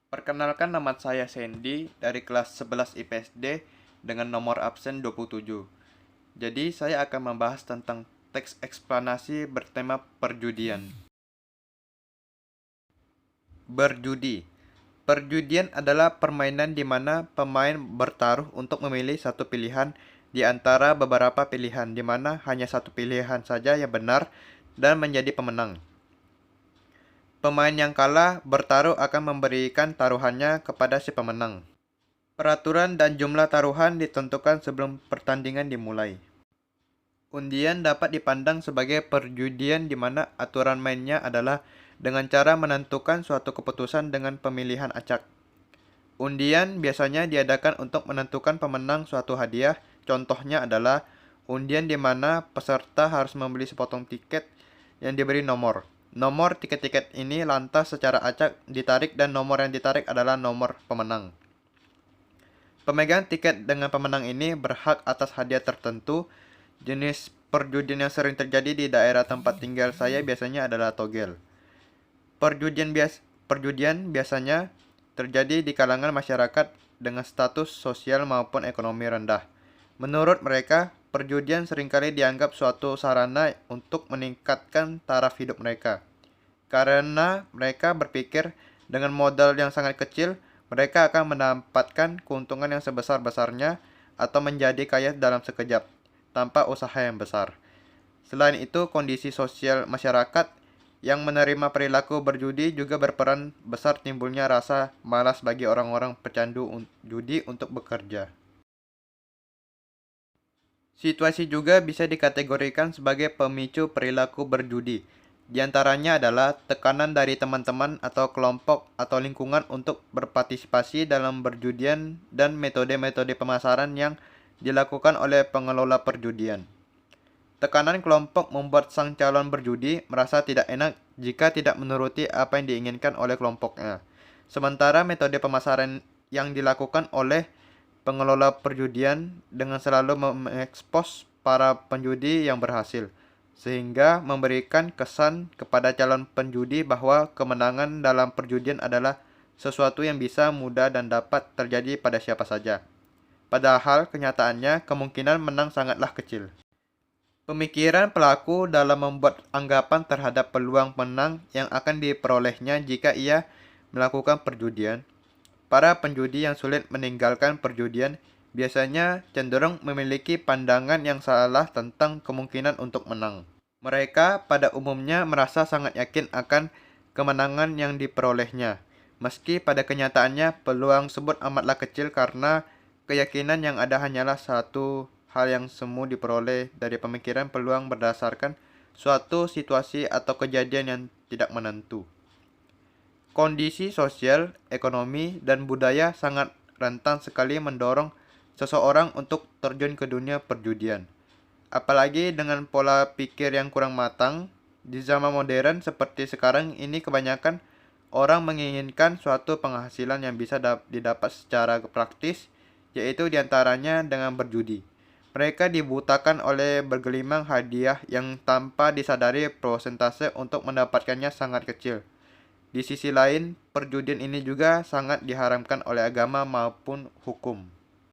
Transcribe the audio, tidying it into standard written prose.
Perkenalkan, nama saya Sandy dari kelas 11 IPSD dengan nomor absen 27. Jadi saya akan membahas tentang teks eksplanasi bertema perjudian. Berjudi. Perjudian adalah permainan di mana pemain bertaruh untuk memilih satu pilihan di antara beberapa pilihan, di mana hanya satu pilihan saja yang benar dan menjadi pemenang. Pemain yang kalah bertaruh akan memberikan taruhannya kepada si pemenang. Peraturan dan jumlah taruhan ditentukan sebelum pertandingan dimulai. Undian dapat dipandang sebagai perjudian di mana aturan mainnya adalah dengan cara menentukan suatu keputusan dengan pemilihan acak. Undian biasanya diadakan untuk menentukan pemenang suatu hadiah. Contohnya adalah undian di mana peserta harus membeli sepotong tiket yang diberi nomor. Nomor tiket-tiket ini lantas secara acak ditarik dan nomor yang ditarik adalah nomor pemenang. Pemegang tiket dengan pemenang ini berhak atas hadiah tertentu. Jenis perjudian yang sering terjadi di daerah tempat tinggal saya biasanya adalah togel. Perjudian biasanya terjadi di kalangan masyarakat dengan status sosial maupun ekonomi rendah. Menurut mereka, perjudian seringkali dianggap suatu sarana untuk meningkatkan taraf hidup mereka. Karena mereka berpikir dengan modal yang sangat kecil, mereka akan mendapatkan keuntungan yang sebesar-besarnya atau menjadi kaya dalam sekejap, tanpa usaha yang besar. Selain itu, kondisi sosial masyarakat yang menerima perilaku berjudi juga berperan besar timbulnya rasa malas bagi orang-orang pecandu judi untuk bekerja. Situasi juga bisa dikategorikan sebagai pemicu perilaku berjudi. Di antaranya adalah tekanan dari teman-teman atau kelompok atau lingkungan untuk berpartisipasi dalam berjudian dan metode-metode pemasaran yang dilakukan oleh pengelola perjudian. Tekanan kelompok membuat sang calon berjudi merasa tidak enak jika tidak menuruti apa yang diinginkan oleh kelompoknya. Sementara metode pemasaran yang dilakukan oleh pengelola perjudian dengan selalu mengekspos para penjudi yang berhasil, sehingga memberikan kesan kepada calon penjudi bahwa kemenangan dalam perjudian adalah sesuatu yang bisa, mudah, dan dapat terjadi pada siapa saja. Padahal kenyataannya kemungkinan menang sangatlah kecil. Pemikiran pelaku dalam membuat anggapan terhadap peluang menang yang akan diperolehnya jika ia melakukan perjudian. Para penjudi yang sulit meninggalkan perjudian biasanya cenderung memiliki pandangan yang salah tentang kemungkinan untuk menang. Mereka pada umumnya merasa sangat yakin akan kemenangan yang diperolehnya, meski pada kenyataannya peluang tersebut amatlah kecil karena keyakinan yang ada hanyalah satu hal yang semu diperoleh dari pemikiran peluang berdasarkan suatu situasi atau kejadian yang tidak menentu. Kondisi sosial, ekonomi, dan budaya sangat rentan sekali mendorong seseorang untuk terjun ke dunia perjudian. Apalagi dengan pola pikir yang kurang matang, di zaman modern seperti sekarang ini kebanyakan orang menginginkan suatu penghasilan yang bisa didapat secara praktis, yaitu diantaranya dengan berjudi. Mereka dibutakan oleh bergelimang hadiah yang tanpa disadari persentase untuk mendapatkannya sangat kecil. Di sisi lain, perjudian ini juga sangat diharamkan oleh agama maupun hukum.